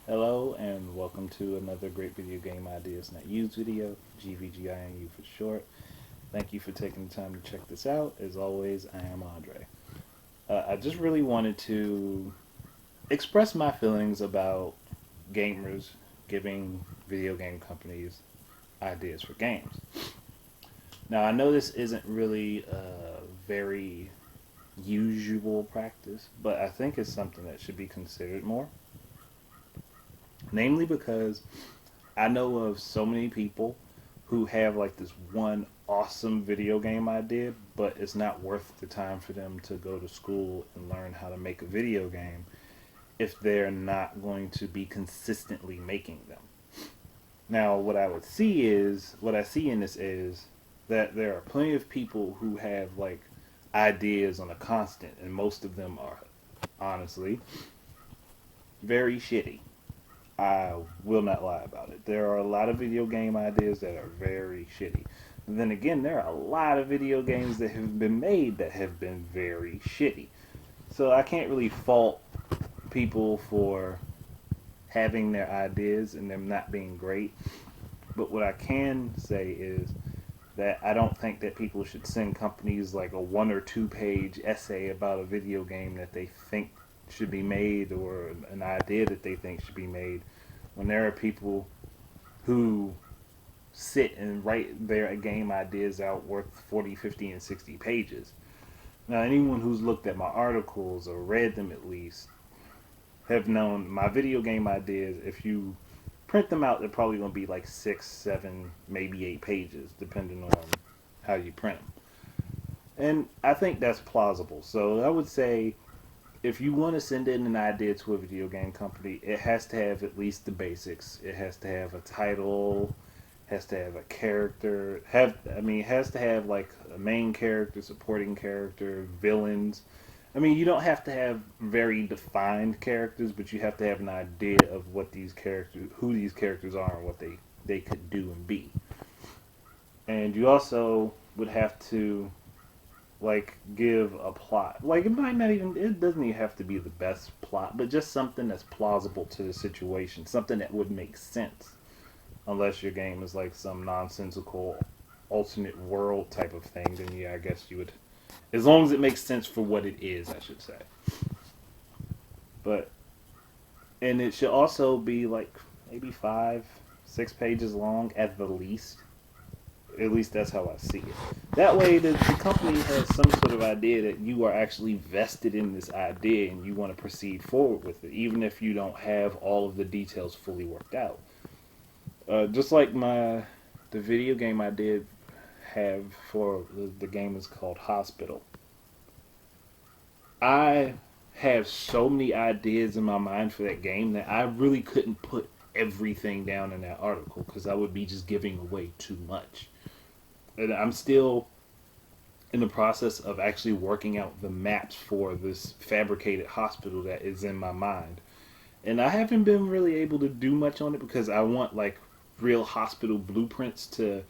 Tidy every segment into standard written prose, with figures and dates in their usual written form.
Hello and welcome to another great video game ideas not used video, GVGINU for short. Thank you for taking the time to check this out. As always, I am Andre. I just really wanted to express my feelings about gamers giving video game companies ideas for games. Now, I know this isn't really a very usual practice, but I think it's something that should be considered more. Namely because I know of so many people who have like this one awesome video game idea, but it's not worth the time for them to go to school and learn how to make a video game if they're not going to be consistently making them. Now, what I see in this is that there are plenty of people who have like ideas on a constant, and most of them are honestly very shitty. I will not lie about it. There are a lot of video game ideas that are very shitty. But then again, there are a lot of video games that have been made that have been very shitty. So I can't really fault people for having their ideas and them not being great. But what I can say is that I don't think that people should send companies like a 1 or 2 page essay about a video game that they think should be made or an idea that they think should be made when there are people who sit and write their game ideas out worth 40, 50, and 60 pages. Now, anyone who's looked at my articles or read them at least have known my video game ideas. If you print them out, they're probably going to be like 6, 7, maybe 8 pages, depending on how you print them. And I think that's plausible. So I would say if you want to send in an idea to a video game company, it has to have at least the basics. It has to have a title, has to have a character, it has to have like a main character, supporting character, villains. I mean, you don't have to have very defined characters, but you have to have an idea of what these characters, who these characters are, and what they could do and be. And you also would have to like give a plot. Like it doesn't even have to be the best plot, but just something that's plausible to the situation, something that would make sense. Unless your game is like some nonsensical alternate world type of thing, then yeah, I guess you would, as long as it makes sense for what it is, I should say. But and it should also be like maybe 5, 6 pages long at the least. At least that's how I see it. That way, the company has some sort of idea that you are actually vested in this idea and you want to proceed forward with it, even if you don't have all of the details fully worked out. Just like the video game I did have for the game is called Hospital. I have so many ideas in my mind for that game that I really couldn't put everything down in that article because I would be just giving away too much. And I'm still in the process of actually working out the maps for this fabricated hospital that is in my mind. And I haven't been really able to do much on it because I want like real hospital blueprints to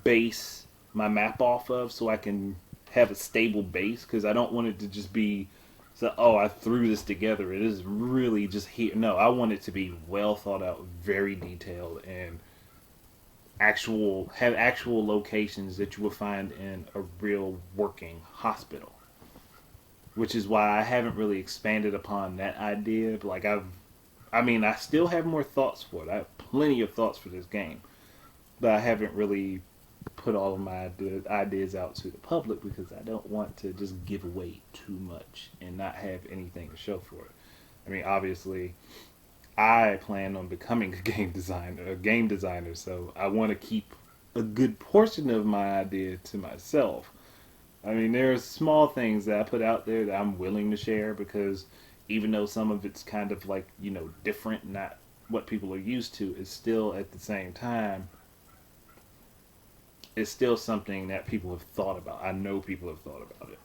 base my map off of so I can have a stable base because I don't want it to just be so oh I threw this together. It is really just here. No, I want it to be well thought out, very detailed, and actual locations that you will find in a real working hospital. Which is why I haven't really expanded upon that idea. Like I still have more thoughts for it. I have plenty of thoughts for this game, but I haven't really put all of my ideas out to the public because I don't want to just give away too much and not have anything to show for it. I mean, obviously, I plan on becoming a game designer, so I want to keep a good portion of my idea to myself. I mean, there are small things that I put out there that I'm willing to share because even though some of it's kind of like, different, not what people are used to, it's still at the same time, it's still something that people have thought about. I know people have thought about it.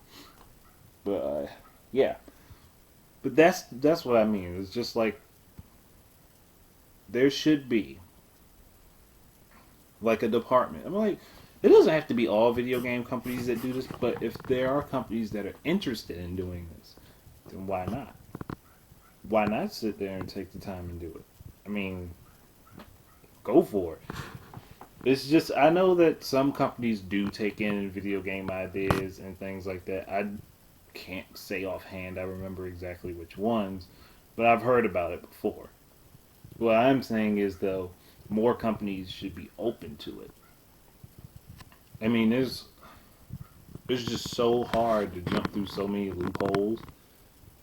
But, yeah. But that's what I mean. It's just like there should be like a department. I'm like, it doesn't have to be all video game companies that do this, but if there are companies that are interested in doing this, then why not? Why not sit there and take the time and do it? I mean, go for it. It's just I know that some companies do take in video game ideas and things like that. I can't say offhand. I remember exactly which ones, but I've heard about it before. What I'm saying is though, more companies should be open to it. I mean, it's just so hard to jump through so many loopholes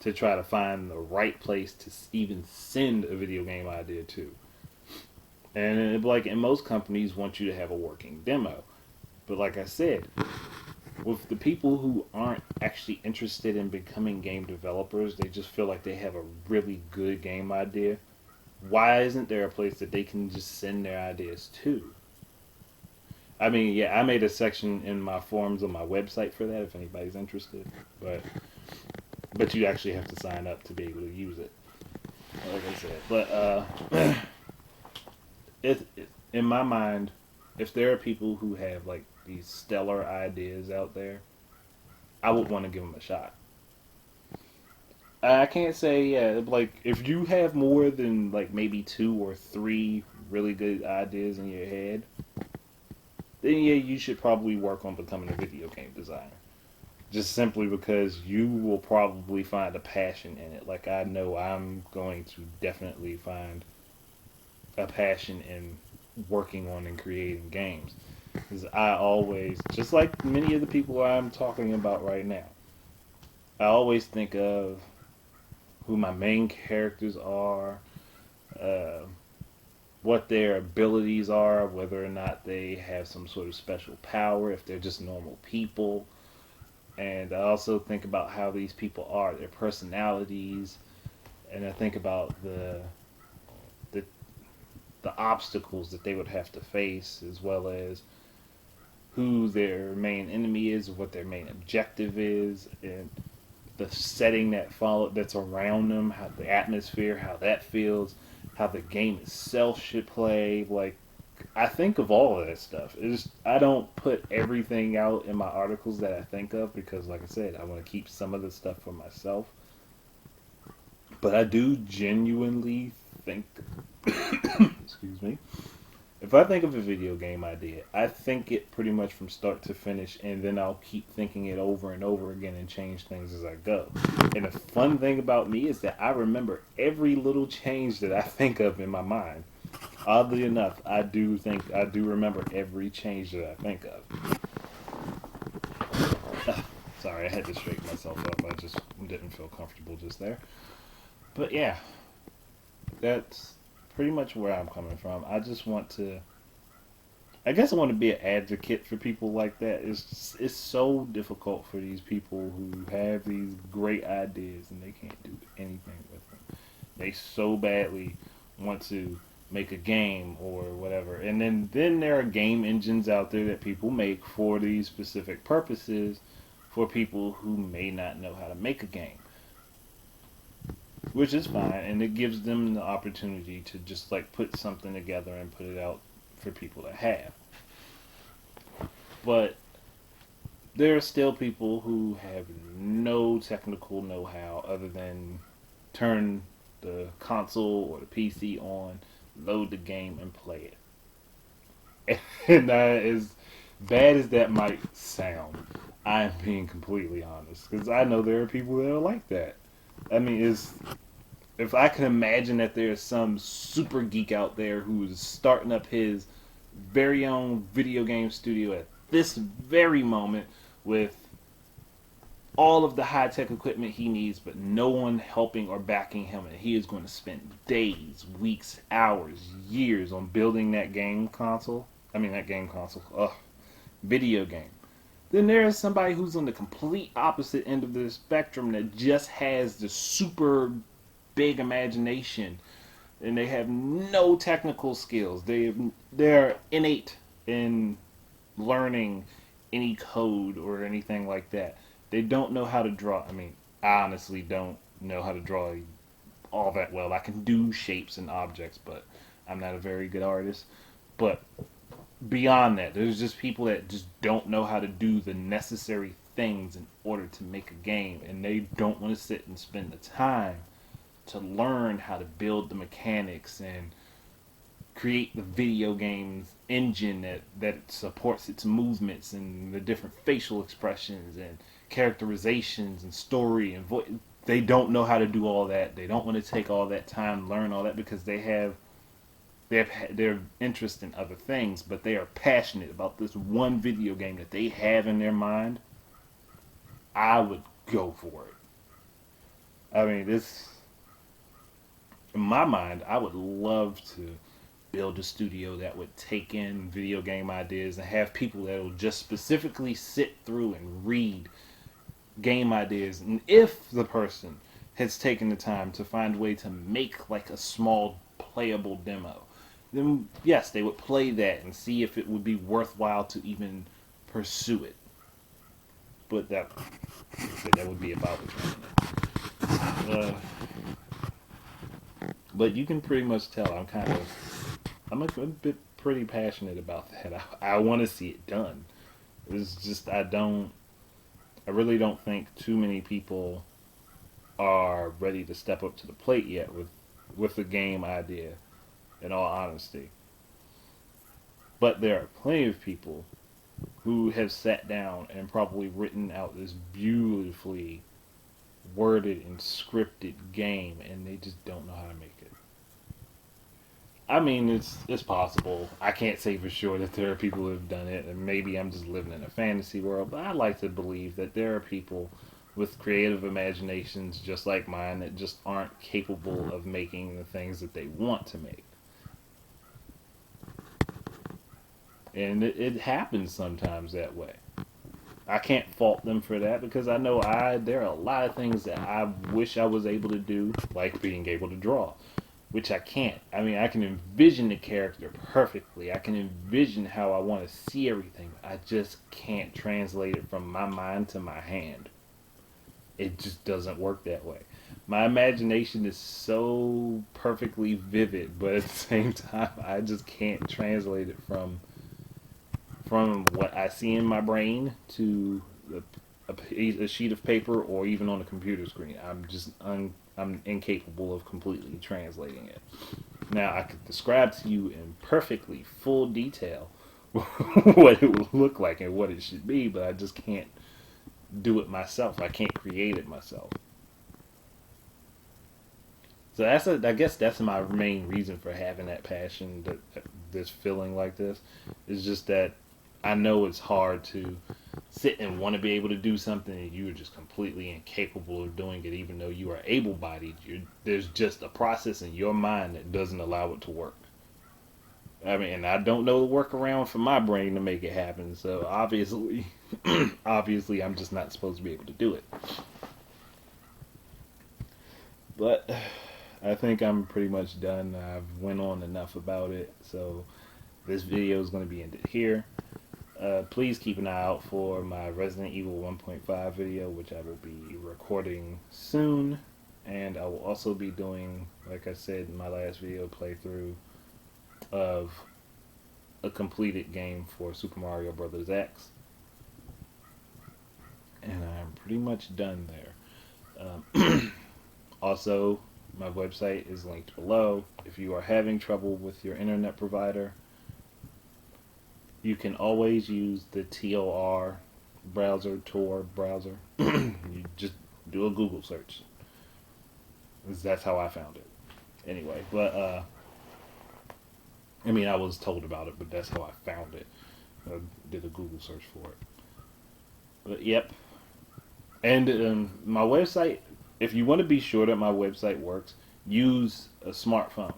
to try to find the right place to even send a video game idea to. And like, and most companies want you to have a working demo. But like I said, with the people who aren't actually interested in becoming game developers, they just feel like they have a really good game idea. Why isn't there a place that they can just send their ideas to? I mean, yeah, I made a section in my forums on my website for that if anybody's interested. But you actually have to sign up to be able to use it. Like I said, but in my mind, if there are people who have like these stellar ideas out there, I would want to give them a shot. I can't say yeah, like if you have more than like maybe two or three really good ideas in your head, then yeah, you should probably work on becoming a video game designer. Just simply because you will probably find a passion in it. Like I know I'm going to definitely find a passion in working on and creating games. Because I always, just like many of the people I'm talking about right now, I always think of who my main characters are, uh, what their abilities are, whether or not they have some sort of special power, if they're just normal people. And I also think about how these people are, their personalities, and I think about the the obstacles that they would have to face, as well as who their main enemy is, what their main objective is, and the setting that's around them, how the atmosphere, how that feels, how the game itself should play. Like I think of all of that stuff. I don't put everything out in my articles that I think of because, like I said, I want to keep some of the stuff for myself. But I do genuinely think, excuse me, if I think of a video game idea, I think it pretty much from start to finish, and then I'll keep thinking it over and over again and change things as I go. And the fun thing about me is that I remember every little change that I think of in my mind. Oddly enough, I do remember every change that I think of. Sorry, I had to straighten myself up. I just didn't feel comfortable just there. But yeah, that's pretty much where I'm coming from. I just want to I guess I want to be an advocate for people like that. It's so difficult for these people who have these great ideas and they can't do anything with them. They so badly want to make a game or whatever, and then there are game engines out there that people make for these specific purposes for people who may not know how to make a game, which is fine, and it gives them the opportunity to just like put something together and put it out for people to have. But there are still people who have no technical know-how other than turn the console or the PC on, load the game, and play it. And that is bad as that might sound. I am being completely honest because I know there are people that are like that. I mean, it's if I can imagine that there's some super geek out there who's starting up his very own video game studio at this very moment with all of the high tech equipment he needs, but no one helping or backing him, and he is going to spend days, weeks, hours, years on building that game console. I mean, that game console, video game. Then there is somebody who's on the complete opposite end of the spectrum that just has the super big imagination and they have no technical skills. They're innate in learning any code or anything like that. They don't know how to draw. I mean, I honestly don't know how to draw all that well. I can do shapes and objects, but I'm not a very good artist. But beyond that, there's just people that just don't know how to do the necessary things in order to make a game, and they don't want to sit and spend the time to learn how to build the mechanics and create the video game's engine that supports its movements and the different facial expressions and characterizations and story and voice. They don't know how to do all that. They don't want to take all that time to learn all that because they have their interest in other things, but they are passionate about this one video game that they have in their mind. I would go for it. I mean, this in my mind, I would love to build a studio that would take in video game ideas and have people that will just specifically sit through and read game ideas. And if the person has taken the time to find a way to make like a small playable demo, then yes, they would play that and see if it would be worthwhile to even pursue it. But that would be about it. But you can pretty much tell I'm a bit pretty passionate about that. I want to see it done. It's just I really don't think too many people are ready to step up to the plate yet with the game idea. In all honesty, but there are plenty of people who have sat down and probably written out this beautifully worded and scripted game, and they just don't know how to make it. I mean, it's possible. I can't say for sure that there are people who have done it, and maybe I'm just living in a fantasy world. But I like to believe that there are people with creative imaginations just like mine that just aren't capable of making the things that they want to make. And it happens sometimes that way. I can't fault them for that because I know there are a lot of things that I wish I was able to do, like being able to draw, which I can't. I mean, I can envision the character perfectly. I can envision how I want to see everything. I just can't translate it from my mind to my hand. It just doesn't work that way. My imagination is so perfectly vivid, but at the same time, I just can't translate it from what I see in my brain to a sheet of paper or even on a computer screen. I'm incapable of completely translating it. Now I could describe to you in perfectly full detail what it will look like and what it should be, but I just can't do it myself. I can't create it myself. So I guess that's my main reason for having that passion, this feeling like this, is just that I know it's hard to sit and want to be able to do something and you're just completely incapable of doing it, even though you are able-bodied. There's just a process in your mind that doesn't allow it to work. I mean, and I don't know the workaround for my brain to make it happen. So obviously, I'm just not supposed to be able to do it. But I think I'm pretty much done. I've went on enough about it. So this video is going to be ended here. Please keep an eye out for my Resident Evil 1.5 video, which I will be recording soon. And I will also be doing, like I said in my last video, playthrough of a completed game for Super Mario Bros. X. And I'm pretty much done there. Also, my website is linked below. If you are having trouble with your internet provider, you can always use the Tor browser. You just do a Google search. That's how I found it. Anyway, but I mean, I was told about it, but that's how I found it. I did a Google search for it. But yep. And my website, if you want to be sure that my website works, use a smartphone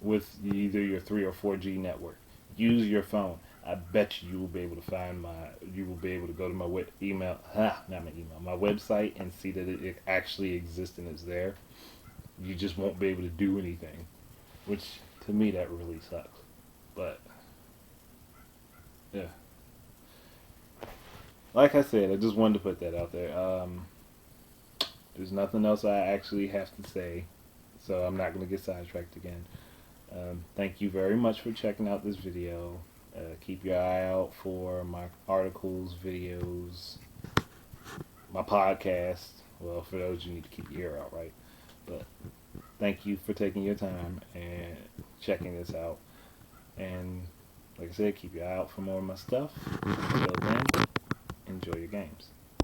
with either your 3 or 4G network. Use your phone. I bet you will be able to you will be able to go to my my website and see that it actually exists and it's there. You just won't be able to do anything, which to me that really sucks. But yeah, like I said, I just wanted to put that out there. There's nothing else I actually have to say, so I'm not going to get sidetracked again. Thank you very much for checking out this video. Keep your eye out for my articles, videos, my podcast. Well, for those, you need to keep your ear out, right? But thank you for taking your time and checking this out. And like I said, keep your eye out for more of my stuff. Until then, enjoy your games.